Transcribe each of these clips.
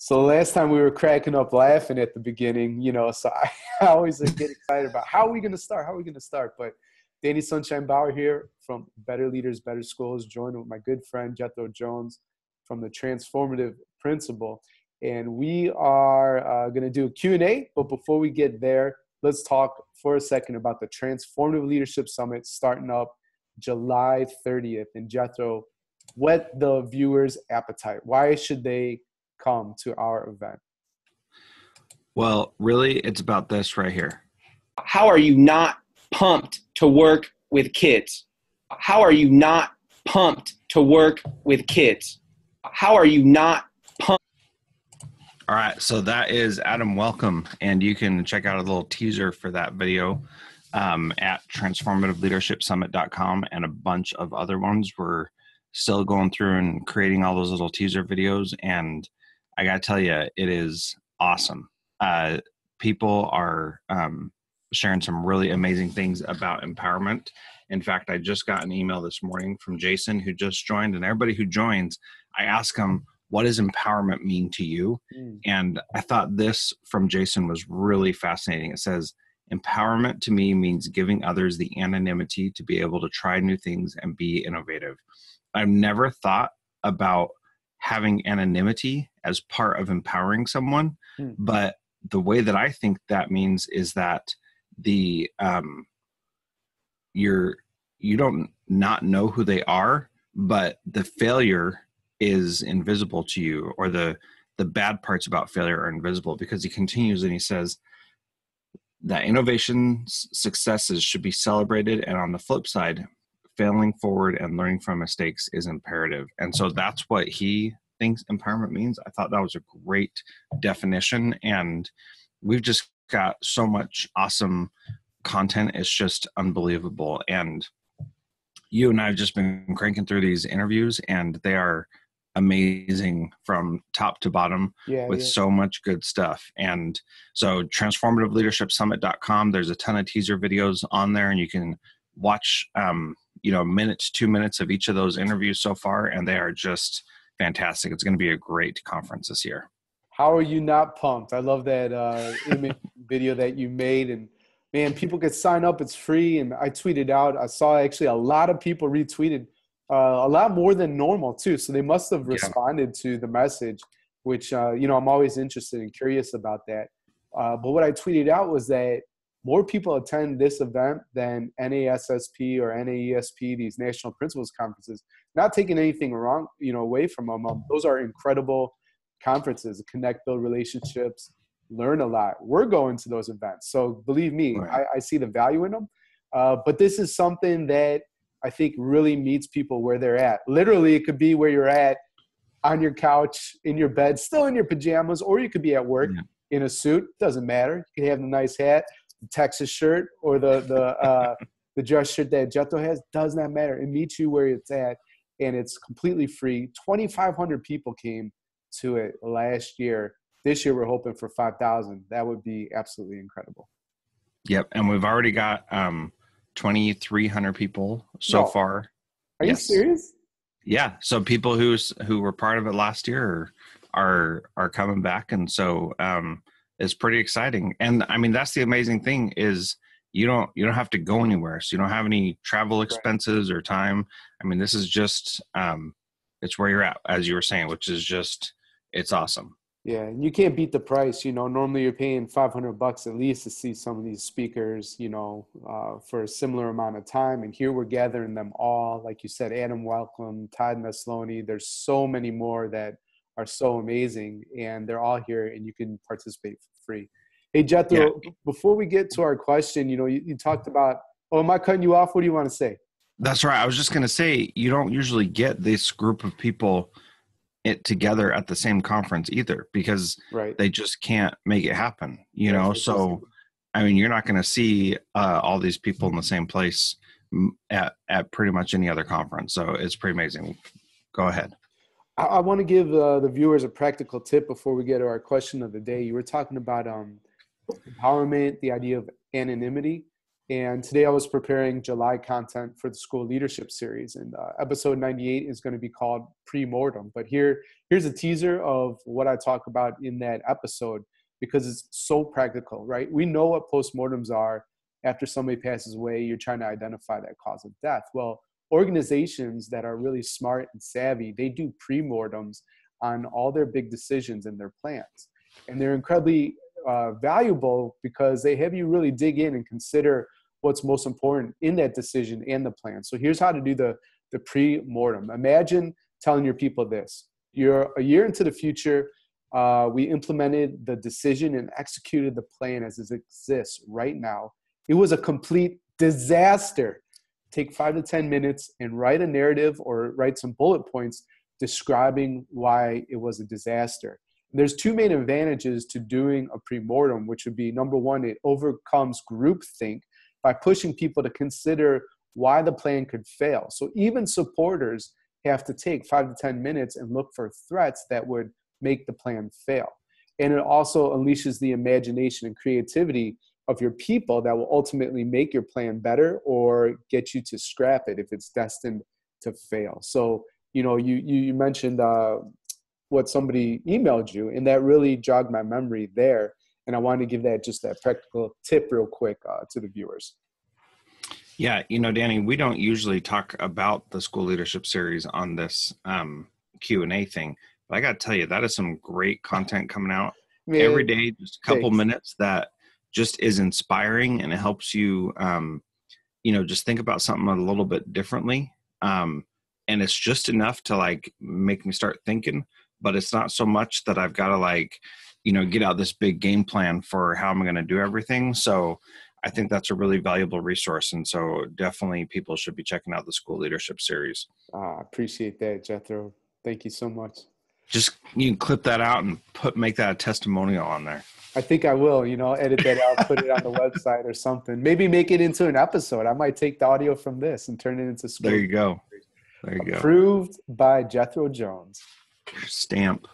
So last time we were cracking up laughing at the beginning, so I always get excited about how are we going to start? How are we going to start? But Danny Sunshine Bauer here from Better Leaders, Better Schools, joined with my good friend Jethro Jones from the Transformative Principal. And we are going to do a Q&A. But before we get there, let's talk for a second about the Transformative Leadership Summit starting up July 30th. And Jethro, whet the viewers' appetite. Why should they come to our event? Well, really, it's about this right here. How are you not pumped to work with kids? How are you not pumped to work with kids? How are you not pumped? All right, so that is Adam Welcome, and you can check out a little teaser for that video at transformativeleadershipsummit.com and a bunch of other ones. We're still going through and creating all those little teaser videos, and I got to tell you, it is awesome. People are sharing some really amazing things about empowerment. In fact, I just got an email this morning from Jason, who just joined, and everybody who joins, I ask them, what does empowerment mean to you? And I thought this from Jason was really fascinating. It says, empowerment to me means giving others the anonymity to be able to try new things and be innovative. I've never thought about having anonymity as part of empowering someone, but the way that I think that means is that you don't not know who they are, but the failure is invisible to you, or the bad parts about failure are invisible, because he continues and he says that innovation successes should be celebrated, and on the flip side, failing forward and learning from mistakes is imperative. And so that's what he thinks empowerment means. I thought that was a great definition, and we've just got so much awesome content. It's just unbelievable. And you and I have just been cranking through these interviews, and they are amazing from top to bottom with so much good stuff. And so transformativeleadershipsummit.com, there's a ton of teaser videos on there, and you can watch minutes, 2 minutes of each of those interviews so far, and they are just fantastic. It's going to be a great conference this year. How are you not pumped? I love that image video that you made. And man, people could sign up. It's free. And I tweeted out, I saw actually a lot of people retweeted, a lot more than normal too. So they must have responded to the message, which, I'm always interested and curious about that. But what I tweeted out was that more people attend this event than NASSP or NAESP, these National Principals Conferences. Not taking anything wrong, away from them. Those are incredible conferences, connect, build relationships, learn a lot. We're going to those events. So believe me, right. I see the value in them. But this is something that I think really meets people where they're at. Literally, it could be where you're at on your couch, in your bed, still in your pajamas, or you could be at work in a suit. Doesn't matter. You can have a nice hat, Texas shirt, or the dress shirt that Jethro has. Does not matter. It meets you where it's at, and it's completely free. 2,500 people came to it last year. This year, we're hoping for 5,000. That would be absolutely incredible. Yep, and we've already got 2,300 people so far. Are you serious? Yeah. So people who were part of it last year are coming back, and so it's pretty exciting. And I mean, that's the amazing thing is you don't have to go anywhere. So you don't have any travel expenses or time. I mean, this is just it's where you're at, as you were saying, which is just it's awesome. Yeah, and you can't beat the price. Normally you're paying $500 at least to see some of these speakers, for a similar amount of time. And here we're gathering them all. Like you said, Adam Welcome, Todd Neslony. There's so many more that are so amazing, and they're all here, and you can participate for free. Hey, Jethro, before we get to our question, you talked about, am I cutting you off? What do you want to say? That's right. I was just going to say, you don't usually get this group of people together at the same conference either, because they just can't make it happen, so I mean, you're not going to see all these people in the same place at pretty much any other conference. So it's pretty amazing. Go ahead. I want to give the viewers a practical tip before we get to our question of the day. You were talking about empowerment, the idea of anonymity, And today I was preparing July content for the school leadership series, and episode 98 is going to be called Pre-Mortem. But here's a teaser of what I talk about in that episode, because it's so practical, right? We know what postmortems are. After somebody passes away, you're trying to identify that cause of death. Well, organizations that are really smart and savvy, they do pre-mortems on all their big decisions and their plans. And they're incredibly valuable because they have you really dig in and consider what's most important in that decision and the plan. So here's how to do the pre-mortem. Imagine telling your people this. You're a year into the future. We implemented the decision and executed the plan as it exists right now. It was a complete disaster. Take 5 to 10 minutes and write a narrative or write some bullet points describing why it was a disaster. There's two main advantages to doing a pre-mortem, which would be, number one, it overcomes groupthink by pushing people to consider why the plan could fail. So even supporters have to take 5 to 10 minutes and look for threats that would make the plan fail. And it also unleashes the imagination and creativity of your people that will ultimately make your plan better or get you to scrap it if it's destined to fail. So, you mentioned what somebody emailed you, and that really jogged my memory there. And I wanted to give that practical tip real quick to the viewers. Yeah, Danny, we don't usually talk about the school leadership series on this Q&A thing, but I got to tell you, that is some great content coming out every day, just a couple minutes that just is inspiring, and it helps you, just think about something a little bit differently. And it's just enough to make me start thinking, but it's not so much that I've got to get out this big game plan for how I'm going to do everything. So I think that's a really valuable resource. And so definitely people should be checking out the school leadership series. I appreciate that, Jethro. Thank you so much. Just, you can clip that out and make that a testimonial on there. I think I will, edit that out, put it on the website or something. Maybe make it into an episode. I might take the audio from this and turn it into school. There you go. Approved by Jethro Jones. Stamp.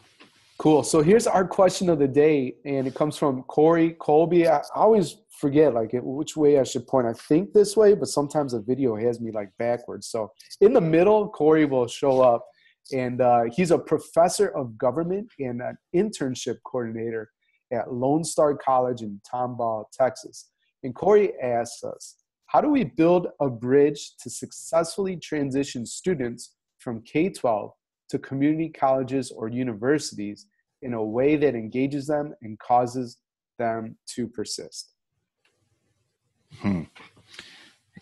Cool. So here's our question of the day, and it comes from Corey Colby. I always forget which way I should point. I think this way, but sometimes the video has me backwards. So in the middle, Corey will show up, and he's a professor of government and an internship coordinator at Lone Star College in Tomball, Texas. And Corey asks us, how do we build a bridge to successfully transition students from K-12 to community colleges or universities in a way that engages them and causes them to persist?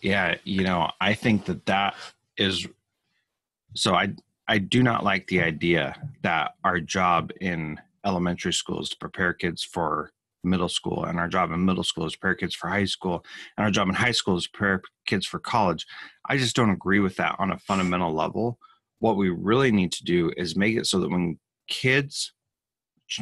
Yeah, I think that is, so I do not like the idea that our job in elementary school is to prepare kids for middle school, and our job in middle school is to prepare kids for high school, and our job in high school is to prepare kids for college. I just don't agree with that on a fundamental level. What we really need to do is make it so that when kids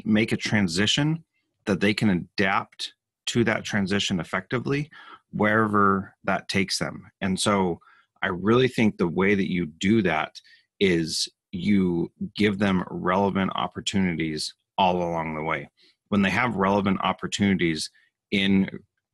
make a transition, that they can adapt to that transition effectively wherever that takes them. And so I really think the way that you do that is you give them relevant opportunities all along the way. When they have relevant opportunities in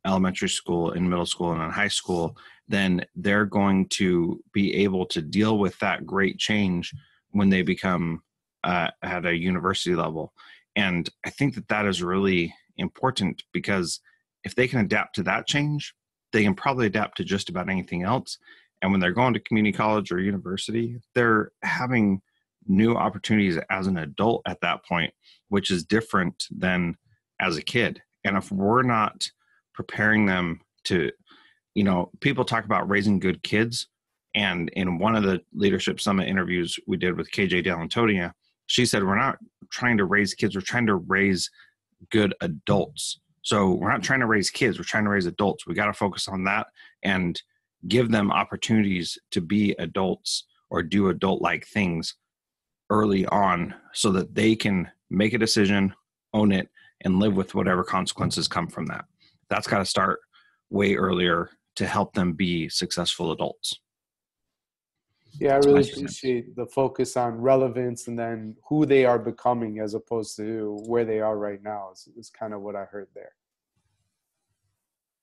elementary school, in middle school, and in high school, then they're going to be able to deal with that great change when they become at a university level. And I think that is really important, because if they can adapt to that change, they can probably adapt to just about anything else. And when they're going to community college or university, they're having new opportunities as an adult at that point, which is different than as a kid. And if we're not preparing them to, people talk about raising good kids. And in one of the Leadership Summit interviews we did with KJ Dell'Antonia, she said, we're not trying to raise kids, we're trying to raise good adults. So we're not trying to raise kids, we're trying to raise adults. We got to focus on that and give them opportunities to be adults or do adult-like things early on so that they can make a decision, own it, and live with whatever consequences come from that. That's got to start way earlier to help them be successful adults. Yeah, I really appreciate the focus on relevance and then who they are becoming as opposed to where they are right now is kind of what I heard there.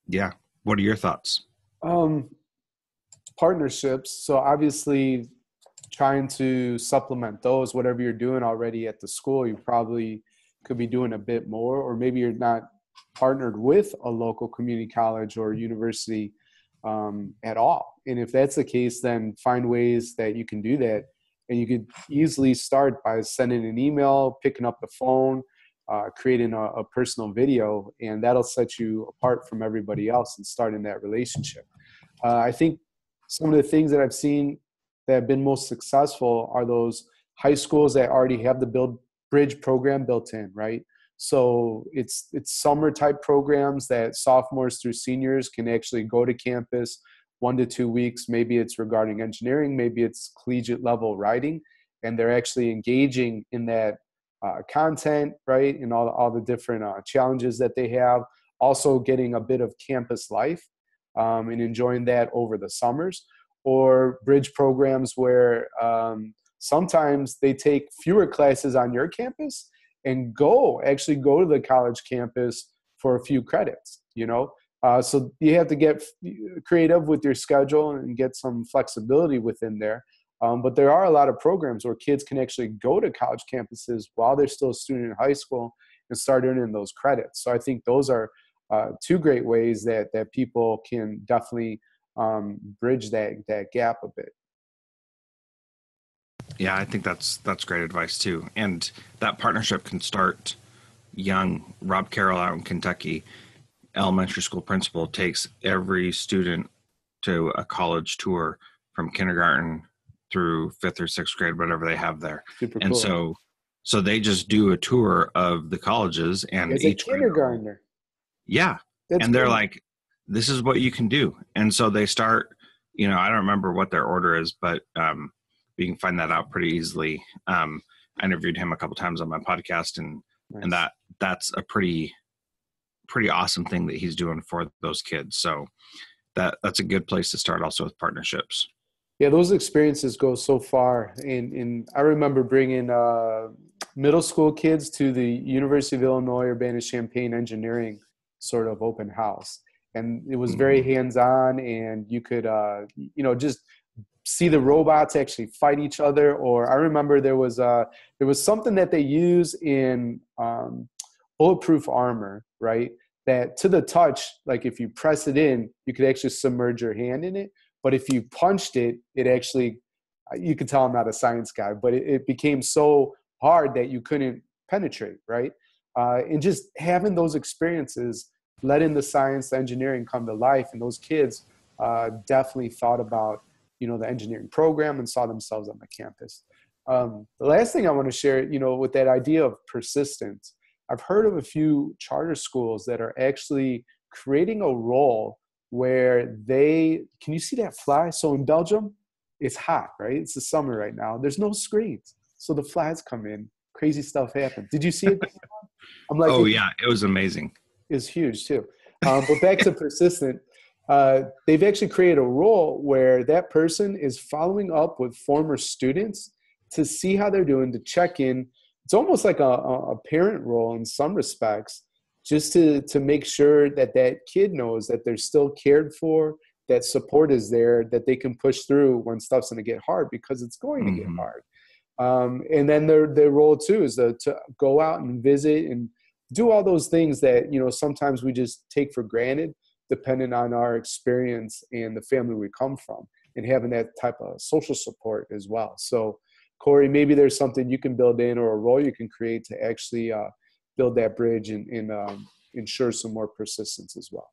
Yeah. What are your thoughts? Um, Partnerships. So obviously trying to supplement those, whatever you're doing already at the school, you probably could be doing a bit more, or maybe you're not partnered with a local community college or university at all. And if that's the case, then find ways that you can do that. And you could easily start by sending an email, picking up the phone, creating a personal video, and that'll set you apart from everybody else and starting that relationship. I think some of the things that I've seen that have been most successful are those high schools that already have the Build Bridge program built in, right? So it's summer type programs that sophomores through seniors can actually go to campus 1 to 2 weeks. Maybe it's regarding engineering, maybe it's collegiate level writing, and they're actually engaging in that content, right? And all the different challenges that they have. Also getting a bit of campus life and enjoying that over the summers. Or bridge programs where sometimes they take fewer classes on your campus and actually go to the college campus for a few credits, so you have to get creative with your schedule and get some flexibility within there. But there are a lot of programs where kids can actually go to college campuses while they're still a student in high school and start earning those credits. So I think those are two great ways that people can definitely bridge that gap a bit. Yeah, I think that's great advice too. And that partnership can start young. Rob Carroll out in Kentucky, elementary school principal, takes every student to a college tour from kindergarten through 5th or 6th grade, whatever they have there. Super and cool. so they just do a tour of the colleges, and As each a kindergartner. Yeah. That's and they're cool. like, this is what you can do. And so they start, I don't remember what their order is, but you can find that out pretty easily. I interviewed him a couple times on my podcast, and Nice. and that's a pretty awesome thing that he's doing for those kids. So that's a good place to start, also with partnerships. Yeah, those experiences go so far. And I remember bringing middle school kids to the University of Illinois Urbana-Champaign engineering sort of open house. And it was very hands-on, and you could, just see the robots actually fight each other. Or I remember there was something that they use in bulletproof armor, right? That to the touch, like if you press it in, you could actually submerge your hand in it. But if you punched it, it actually, you could tell I'm not a science guy, but it became so hard that you couldn't penetrate, right? And just having those experiences, letting the science, the engineering come to life, and those kids definitely thought about, the engineering program and saw themselves on the campus. The last thing I want to share, with that idea of persistence, I've heard of a few charter schools that are actually creating a role where can you see that fly? So in Belgium, it's hot, right? It's the summer right now. There's no screens. So the flies come in, crazy stuff happens. Did you see it? I'm like, oh yeah, it was amazing. It's huge too. But back to persistent, they've actually created a role where that person is following up with former students to see how they're doing, to check in. It's almost like a parent role in some respects, just to make sure that kid knows that they're still cared for, that support is there, that they can push through when stuff's going to get hard, because it's going to get hard. And then their role too is to go out and visit and do all those things that, sometimes we just take for granted, depending on our experience and the family we come from, and having that type of social support as well. So Corey, maybe there's something you can build in, or a role you can create to actually build that bridge and ensure some more persistence as well.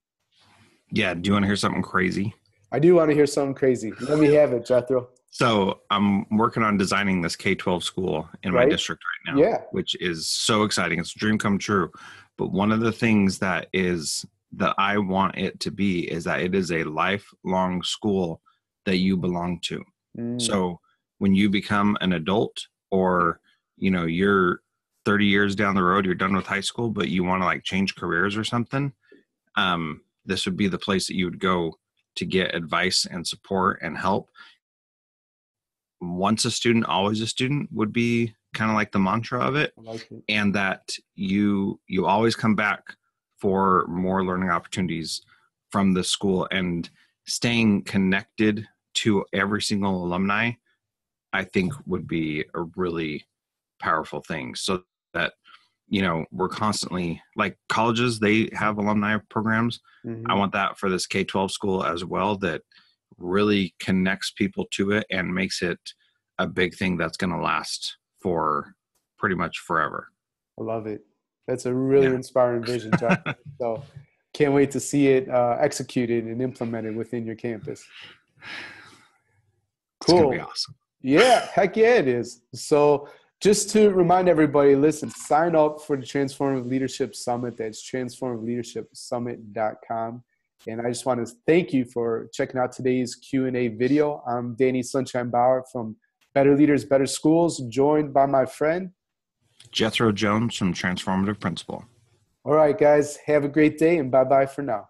Yeah. Do you want to hear something crazy? I do want to hear something crazy. Let me have it, Jethro. So I'm working on designing this K-12 school in my district right now, which is so exciting. It's a dream come true. But one of the things that I want it to be is that it is a lifelong school that you belong to. So when you become an adult, or, you're 30 years down the road, you're done with high school, but you want to change careers or something, this would be the place that you would go to get advice and support and help. Once a student, always a student would be kind of like the mantra of it. I like it. And that you always come back for more learning opportunities from the school. And staying connected to every single alumni, I think would be a really powerful thing, so that, you know, we're constantly, like colleges, they have alumni programs. Mm-hmm. I want that for this K-12 school as well, that really connects people to it and makes it a big thing that's going to last for pretty much forever. I love it. That's a really inspiring vision, John. So can't wait to see it executed and implemented within your campus. Cool. It's going to be awesome. Yeah, heck yeah, it is. So just to remind everybody, listen, sign up for the Transformative Leadership Summit. That's transformativeleadershipsummit.com. And I just want to thank you for checking out today's Q&A video. I'm Danny Sunshine Bauer from Better Leaders, Better Schools, joined by my friend Jethro Jones from Transformative Principal. All right, guys, have a great day, and bye-bye for now.